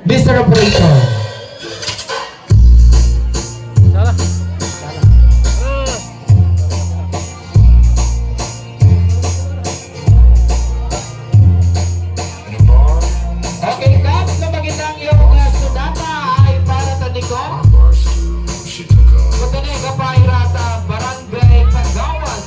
Mr. Operator. Okay, Kap, lumagin lang yung sudata ay para sa Nico. Kutunay ka pa irata, Barangay Pagawad.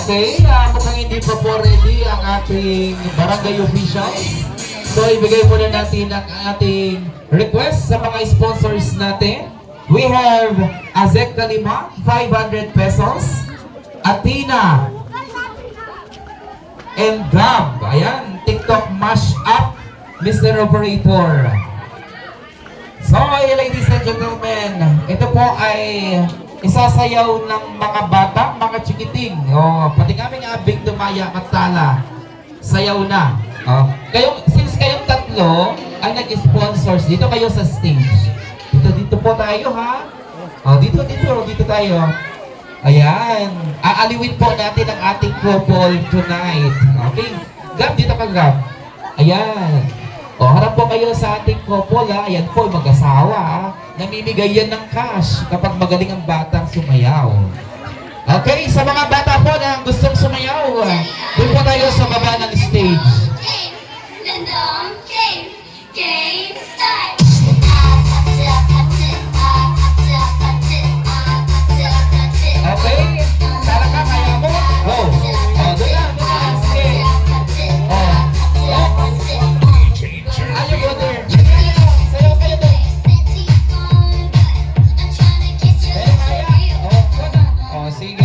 Okay, mukhang hindi pa po ready ang ating barangay official. So, ibigay muna natin ang ating request sa mga sponsors natin. We have Azek Kalima, 500 pesos. Athena and Gab. Ayan, TikTok mashup, Mr. Operator. So, ladies and gentlemen, ito po ay isasayaw ng mga bata, mga chikiting. Pati kaming abing tumaya katala. Sayaw na. Since kayong tatlo ay nag-sponsors, dito kayo sa stage. Dito po tayo, ha? Dito tayo. Ayan. Aaliwin po natin ang ating couple tonight. Okay? Gab, dito ka, Gab. Ayan. Harap po kayo sa ating couple, ha? Ayan po, mag-asawa, ha? Namimigay yan ng cash kapag magaling ang batang sumayaw. Okay, sa mga bata po na gustong sumayaw, doon po tayo sa baba ng stage. Game start! Okay, talaga kaya mo? Go! Doon na, sige. Ayaw go there. Sayaw kayo doon. Sige.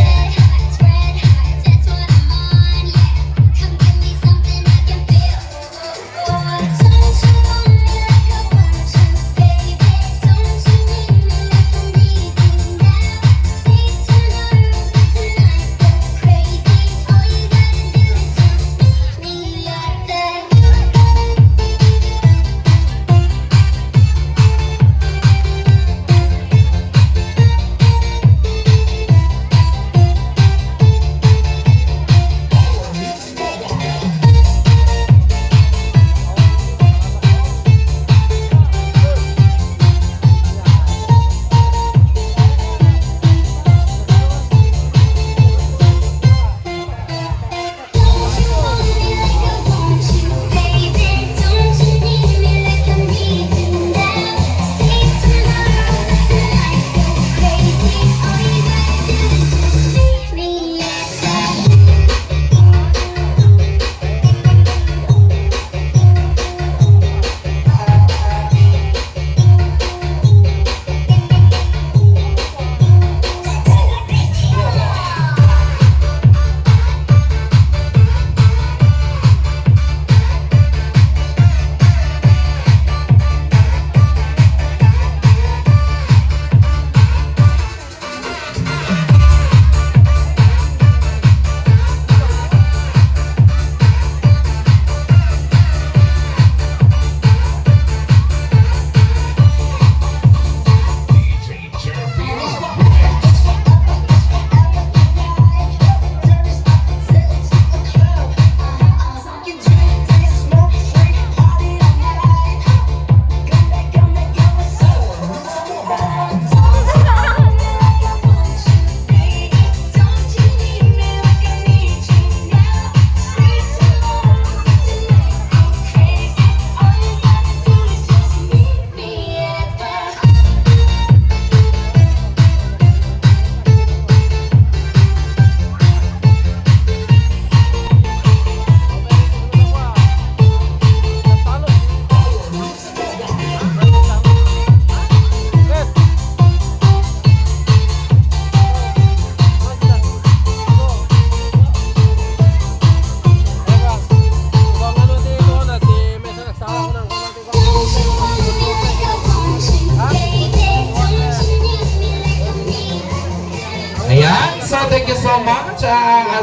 thank you so much.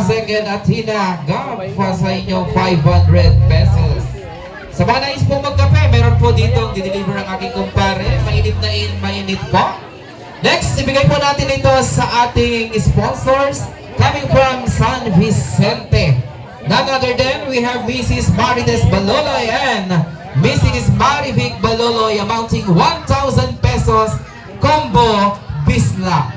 Second Athena Gab sa inyong 500 pesos. Sa mga nais pong magkape, meron po dito dideliver ang aking kumpare. Mainit na mainit po. Next, ibigay po natin ito sa ating sponsors coming from San Vicente. None other than we have Mrs. Marites Baloloy and Mrs. Marivic Baloloy amounting 1,000 pesos combo Bisla.